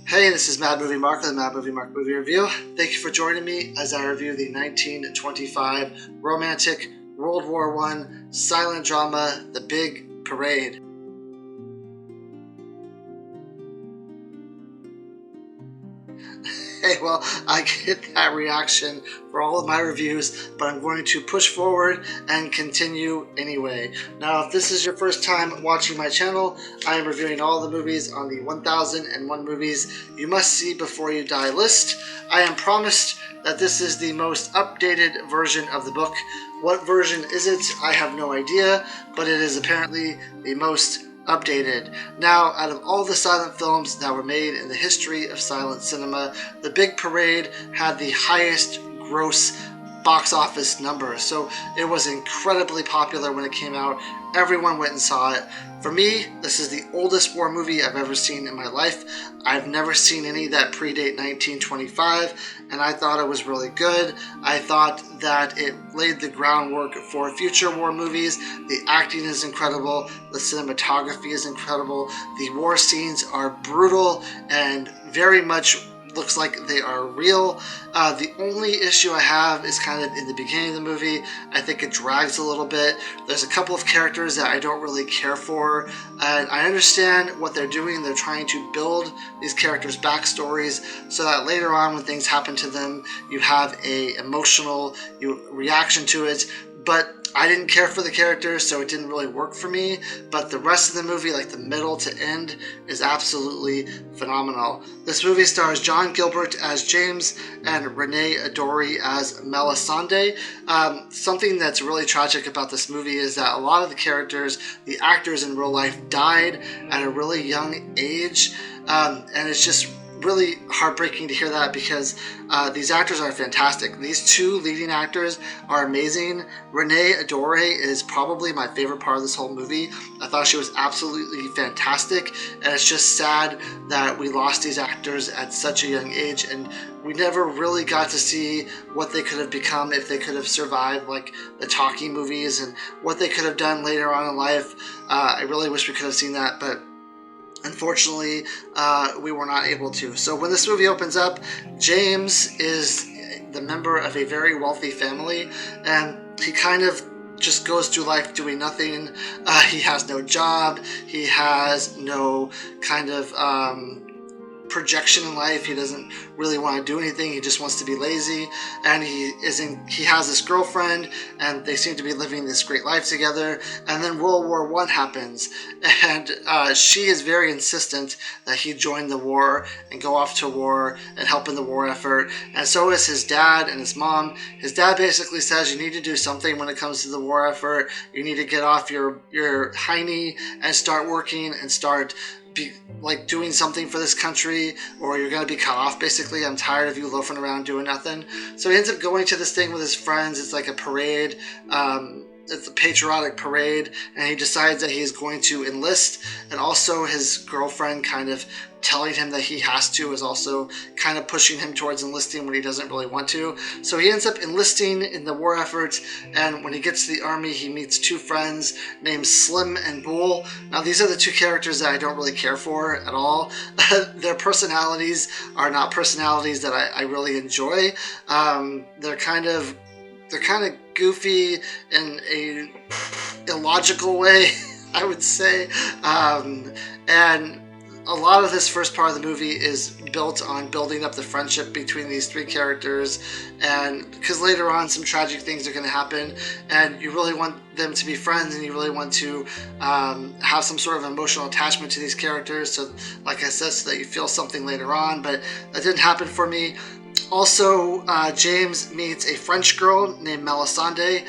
Hey, this is Mad Movie Mark with the Mad Movie Mark Movie Review. Thank you for joining me as I review the 1925 romantic World War I silent drama, The Big Parade. Hey, well, I get that reaction for all of my reviews, but I'm going to push forward and continue anyway. Now, if this is your first time watching my channel, I am reviewing all the movies on the 1001 Movies You Must See Before You Die list. I am promised that this is the most updated version of the book. What version is it? I have no idea, but it is apparently the most updated. Now, out of all the silent films that were made in the history of silent cinema, The Big Parade had the highest gross box office number. So it was incredibly popular when it came out. Everyone went and saw it. For me, this is the oldest war movie I've ever seen in my life. I've never seen any that predate 1925, and I thought it was really good. I thought that it laid the groundwork for future war movies. The acting is incredible. The cinematography is incredible. The war scenes are brutal and very much looks like they are real. The only issue I have is kind of in the beginning of the movie. I think it drags a little bit. There's a couple of characters that I don't really care for, and I understand what they're doing. They're trying to build these characters' backstories so that later on when things happen to them, you have a emotional reaction to it. But I didn't care for the characters, so it didn't really work for me. But the rest of the movie, like the middle to end, is absolutely phenomenal. This movie stars John Gilbert as James and Renee Adoree as Melisande. Something that's really tragic about this movie is that a lot of the characters, the actors in real life, died at a really young age. And it's just really heartbreaking to hear that because these actors are fantastic. These two leading actors are amazing. Renee Adoree is probably my favorite part of this whole movie. I thought she was absolutely fantastic, and it's just sad that we lost these actors at such a young age, and we never really got to see what they could have become if they could have survived like the talkie movies and what they could have done later on in life. I really wish we could have seen that, but unfortunately, we were not able to. So when this movie opens up, James is the member of a very wealthy family, and he kind of just goes through life doing nothing. He has no job. He has no kind of projection in life. He doesn't really want to do anything. He just wants to be lazy, and he has this girlfriend, and they seem to be living this great life together. And then World War I happens, and she is very insistent that he join the war and go off to war and help in the war effort, and so is his dad and his mom. His dad basically says you need to do something when it comes to the war effort. You need to get off your hiney and start working and start doing something for this country, or you're going to be cut off. Basically, I'm tired of you loafing around doing nothing. So he ends up going to this thing with his friends. It's like a parade. It's a patriotic parade, and he decides that he's going to enlist, and also his girlfriend kind of telling him that he has to is also kind of pushing him towards enlisting when he doesn't really want to. So he ends up enlisting in the war effort, and when he gets to the army, he meets two friends named Slim and Bull. Now, these are the two characters that I don't really care for at all. Their personalities are not personalities that I really enjoy. They're kind of goofy in a illogical way, I would say. And a lot of this first part of the movie is built on building up the friendship between these three characters, and because later on some tragic things are going to happen, and you really want them to be friends, and you really want to have some sort of emotional attachment to these characters, so like I said, so that you feel something later on. But that didn't happen for me. Also, James meets a French girl named Melisande.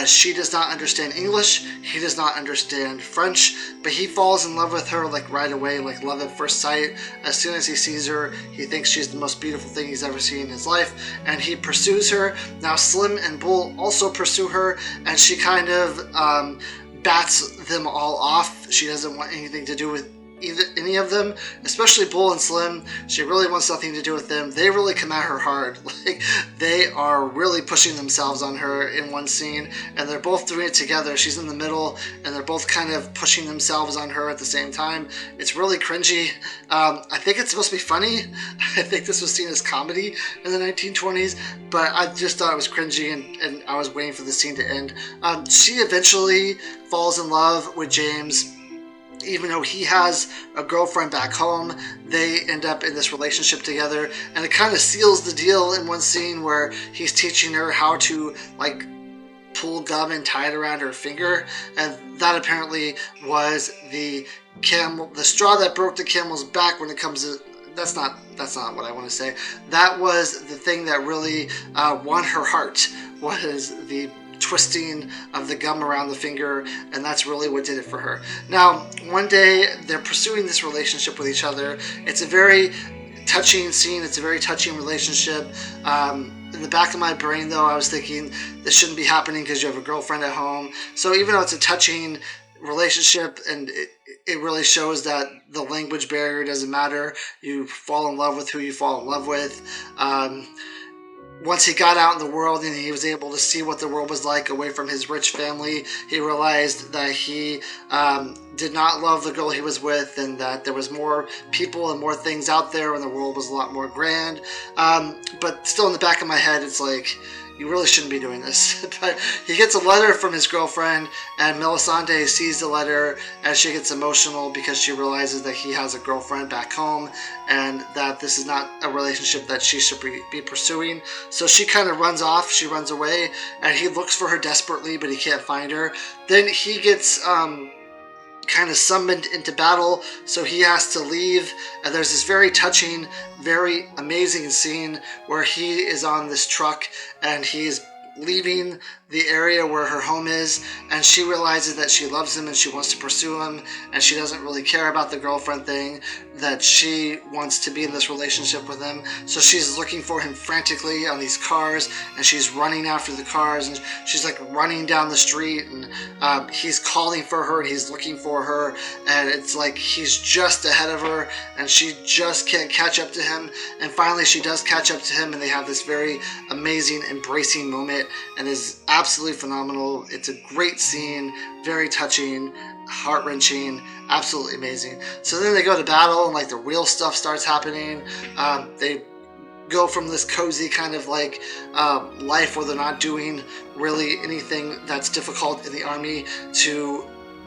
She does not understand English. He does not understand French, but he falls in love with her like right away, like love at first sight. As soon as he sees her, he thinks she's the most beautiful thing he's ever seen in his life, and he pursues her. Now, Slim and Bull also pursue her, and she kind of bats them all off. She doesn't want anything to do with any of them, especially Bull and Slim. She really wants nothing to do with them. They really come at her hard. Like, they are really pushing themselves on her in one scene, and they're both doing it together. She's in the middle, and they're both kind of pushing themselves on her at the same time. It's really cringy. I think it's supposed to be funny. I think this was seen as comedy in the 1920s, but I just thought it was cringy, and I was waiting for the scene to end. She eventually falls in love with James. Even though he has a girlfriend back home, they end up in this relationship together, and it kind of seals the deal in one scene where he's teaching her how to, like, pull gum and tie it around her finger, and that apparently was the straw that broke the camel's back when it comes to. That's not what I want to say. That was the thing that really won her heart, was the twisting of the gum around the finger, and that's really what did it for her. Now, one day they're pursuing this relationship with each other. It's a very touching scene. It's a very touching relationship. In the back of my brain, though, I was thinking this shouldn't be happening because you have a girlfriend at home. So even though it's a touching relationship, and it really shows that the language barrier doesn't matter. You fall in love with who you fall in love with. Once he got out in the world and he was able to see what the world was like away from his rich family, he realized that he did not love the girl he was with, and that there was more people and more things out there, and the world was a lot more grand. But still in the back of my head, it's like, you really shouldn't be doing this. But he gets a letter from his girlfriend, and Melisande sees the letter, and she gets emotional because she realizes that he has a girlfriend back home, and that this is not a relationship that she should be pursuing. So she kind of runs off, she runs away, and he looks for her desperately, but he can't find her. Then he gets kind of summoned into battle, so he has to leave, and there's this very touching, very amazing scene where he is on this truck and he's leaving the area where her home is, and she realizes that she loves him and she wants to pursue him, and she doesn't really care about the girlfriend thing, that she wants to be in this relationship with him. So she's looking for him frantically on these cars, and she's running after the cars, and she's like running down the street, and he's calling for her, he's looking for her, and it's like he's just ahead of her and she just can't catch up to him. And finally she does catch up to him, and they have this very amazing embracing moment, and is absolutely phenomenal. It's a great scene, very touching, heart-wrenching, absolutely amazing. So then they go to battle, and like the real stuff starts happening. They go from this cozy kind of like life where they're not doing really anything that's difficult in the army to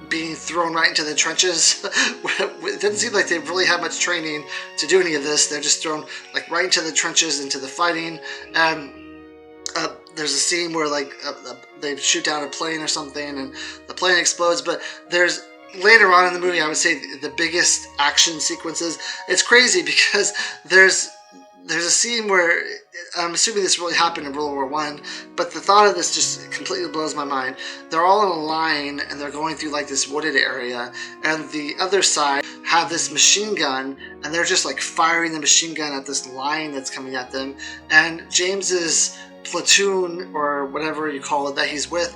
being thrown right into the trenches. It doesn't seem like they've really had much training to do any of this. They're just thrown like right into the trenches, into the fighting. There's a scene where like they shoot down a plane or something, and the plane explodes. But there's later on in the movie, I would say the biggest action sequences. It's crazy because there's a scene where I'm assuming this really happened in World War One, but the thought of this just completely blows my mind. They're all in a line and they're going through like this wooded area, and the other side have this machine gun, and they're just like firing the machine gun at this line that's coming at them. And James's platoon, or whatever you call it, that he's with,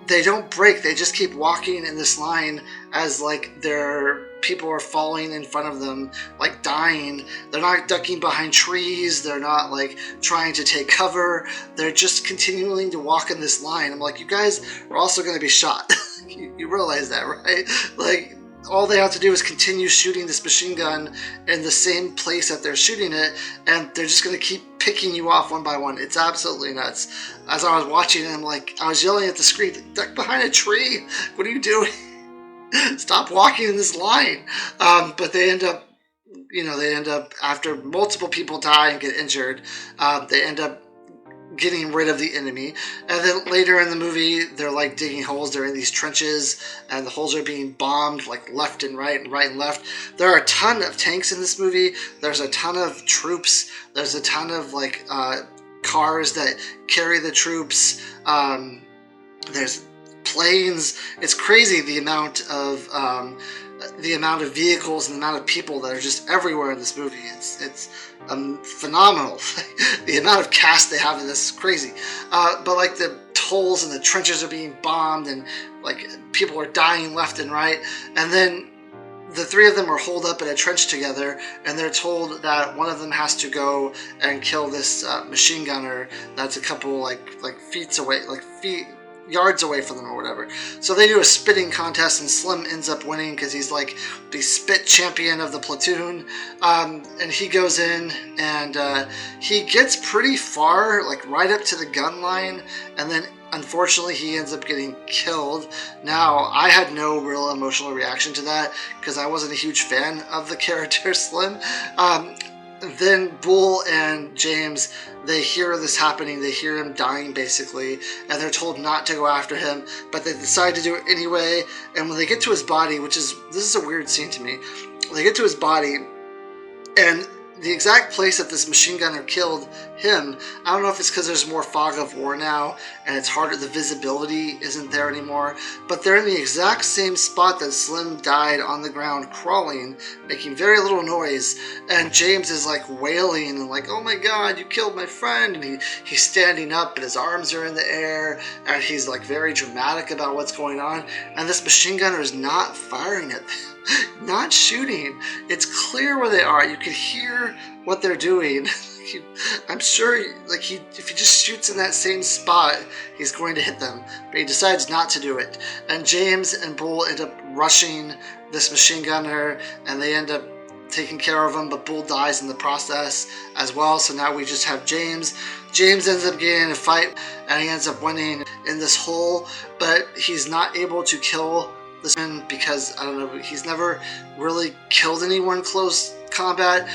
they don't break. They just keep walking in this line as like their people are falling in front of them, like dying. They're not ducking behind trees. They're not like trying to take cover. They're just continuing to walk in this line. I'm like, you guys are also going to be shot. You realize that, right? Like, all they have to do is continue shooting this machine gun in the same place that they're shooting it, and they're just going to keep picking you off one by one. It's absolutely nuts. As I was watching it, I'm like, I was yelling at the screen, duck behind a tree. What are you doing? Stop walking in this line. But they end up, after multiple people die and get injured, they end up getting rid of the enemy. And then later in the movie, they're like digging holes. They're in these trenches, and the holes are being bombed like left and right and left. There are a ton of tanks in this movie. There's a ton of troops. There's a ton of like cars that carry the troops. There's planes. It's crazy the amount of vehicles and the amount of people that are just everywhere in this movie. It's phenomenal. The amount of cast they have in this is crazy. But like the holes and the trenches are being bombed, and like people are dying left and right. And then the three of them are holed up in a trench together, and they're told that one of them has to go and kill this machine gunner that's a couple like feet away, yards away from them or whatever. So they do a spitting contest, and Slim ends up winning because he's like the spit champion of the platoon. And he goes in and he gets pretty far, like right up to the gun line, and then unfortunately he ends up getting killed. Now, I had no real emotional reaction to that because I wasn't a huge fan of the character Slim. Then Bull and James, they hear this happening, they hear him dying basically, and they're told not to go after him, but they decide to do it anyway. And when they get to his body, this is a weird scene to me, they get to his body, and the exact place that this machine gunner killed him, I don't know if it's because there's more fog of war now and it's harder, the visibility isn't there anymore, but they're in the exact same spot that Slim died on the ground crawling, making very little noise, and James is like wailing and like, oh my god, you killed my friend, and he's standing up and his arms are in the air and he's like very dramatic about what's going on, and this machine gunner is not firing at them. Not shooting. It's clear where they are. You can hear what they're doing. I'm sure if he just shoots in that same spot, he's going to hit them. But he decides not to do it. And James and Bull end up rushing this machine gunner, and they end up taking care of him, but Bull dies in the process as well. So now we just have James. James ends up getting in a fight, and he ends up winning in this hole, but he's not able to kill this man because, I don't know, he's never really killed anyone close combat.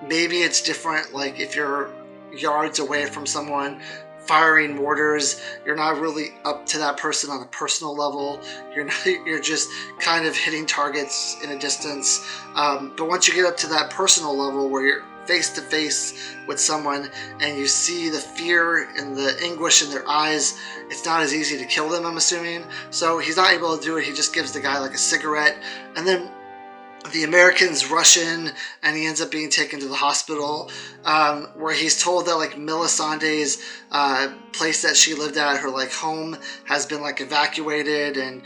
Maybe it's different, like if you're yards away from someone firing mortars, you're not really up to that person on a personal level. You're just kind of hitting targets in a distance. But once you get up to that personal level where you're face to face with someone and you see the fear and the anguish in their eyes, it's not as easy to kill them, I'm assuming. So he's not able to do it. He just gives the guy like a cigarette, and then the Americans rush in, and he ends up being taken to the hospital, where he's told that like Melisandre's place that she lived at, her like home, has been like evacuated, and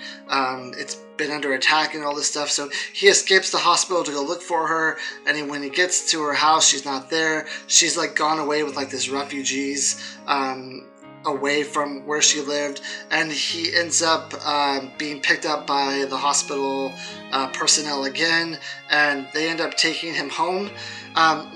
it's been under attack and all this stuff. So he escapes the hospital to go look for her, and when he gets to her house, she's not there. She's like gone away with like this refugees away from where she lived, and he ends up being picked up by the hospital personnel again, and they end up taking him home.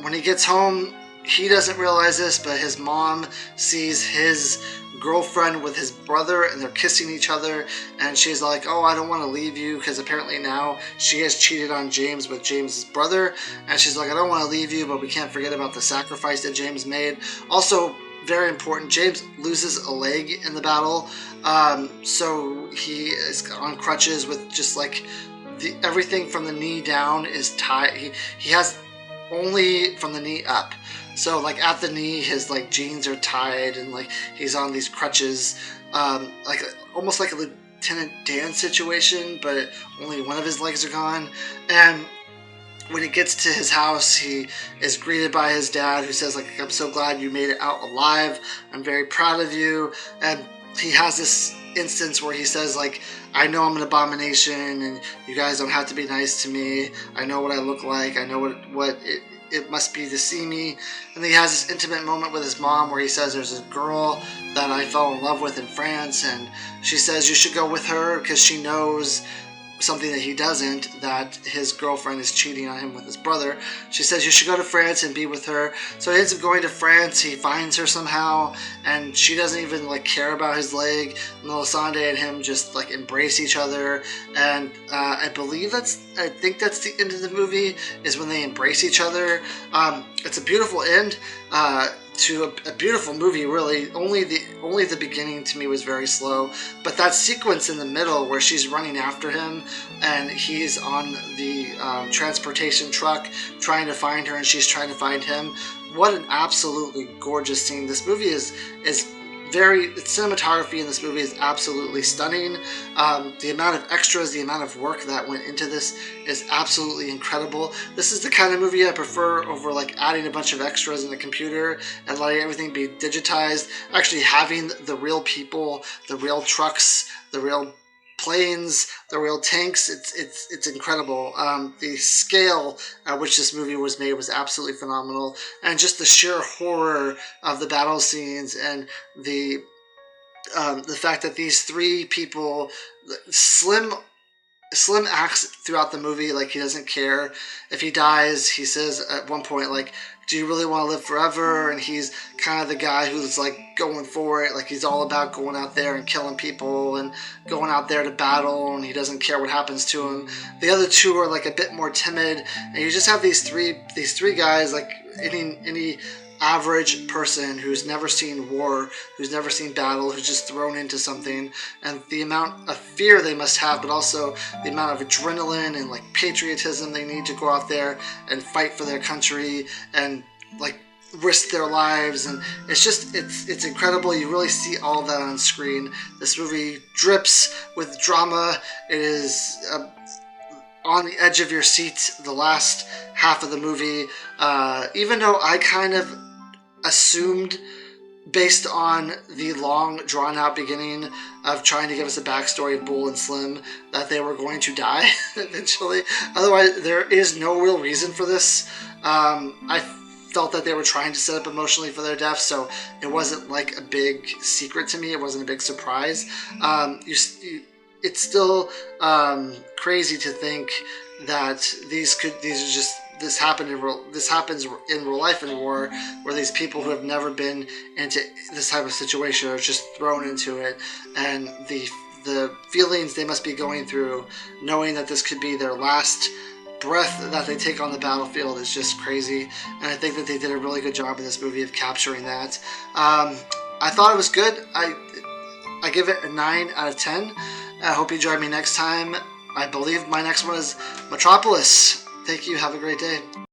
When he gets home, he doesn't realize this, but his mom sees his girlfriend with his brother, and they're kissing each other, and she's like, oh, I don't want to leave you, because apparently now she has cheated on James with James's brother, and she's like, I don't want to leave you, but we can't forget about the sacrifice that James made. Also, very important, James loses a leg in the battle, so he is on crutches with just like everything from the knee down is tied. He has only from the knee up. So like at the knee, his like jeans are tied, and like he's on these crutches, like almost like a Lieutenant Dan situation, but only one of his legs are gone. And when he gets to his house, he is greeted by his dad, who says like, I'm so glad you made it out alive. I'm very proud of you. And he has this instance where he says like, I know I'm an abomination, and you guys don't have to be nice to me. I know what I look like. I know what it must be to see me. And he has this intimate moment with his mom where he says there's a girl that I fell in love with in France, and she says you should go with her because she knows something that he doesn't, that his girlfriend is cheating on him with his brother. She says you should go to France and be with her. So he ends up going to France. He finds her somehow, and she doesn't even like care about his leg. Melisandre and him just like embrace each other, and I think that's the end of the movie, is when they embrace each other. It's a beautiful end to a beautiful movie, really. Only the beginning to me was very slow, but that sequence in the middle where she's running after him and he's on the transportation truck trying to find her and she's trying to find him, what an absolutely gorgeous scene. This movie is cinematography in this movie is absolutely stunning. The amount of extras, the amount of work that went into this is absolutely incredible. This is the kind of movie I prefer over like adding a bunch of extras in the computer and letting everything be digitized. Actually having the real people, the real trucks, the real planes, the real tanks. It's incredible. The scale at which this movie was made was absolutely phenomenal, and just the sheer horror of the battle scenes and the fact that these three people, Slim acts throughout the movie like he doesn't care if he dies. He says at one point, like, do you really want to live forever? And he's kind of the guy who's like going for it. Like, he's all about going out there and killing people and going out there to battle, and he doesn't care what happens to him. The other two are like a bit more timid, and you just have these three guys, like any average person who's never seen war, who's never seen battle, who's just thrown into something, and the amount of fear they must have, but also the amount of adrenaline and like patriotism they need to go out there and fight for their country and like risk their lives. And it's incredible. You really see all of that on screen. This movie drips with drama. It is on the edge of your seat the last half of the movie, even though I kind of assumed, based on the long drawn out beginning of trying to give us a backstory of Bull and Slim, that they were going to die eventually. Otherwise, there is no real reason for this. I felt that they were trying to set up emotionally for their death, so it wasn't like a big secret to me. It wasn't a big surprise. It's still crazy to think that this happens in real life in war, where these people who have never been into this type of situation are just thrown into it, and the feelings they must be going through, knowing that this could be their last breath that they take on the battlefield, is just crazy. And I think that they did a really good job in this movie of capturing that. I thought it was good. I give it a 9 out of 10. I hope you join me next time. I believe my next one is Metropolis. Thank you. Have a great day.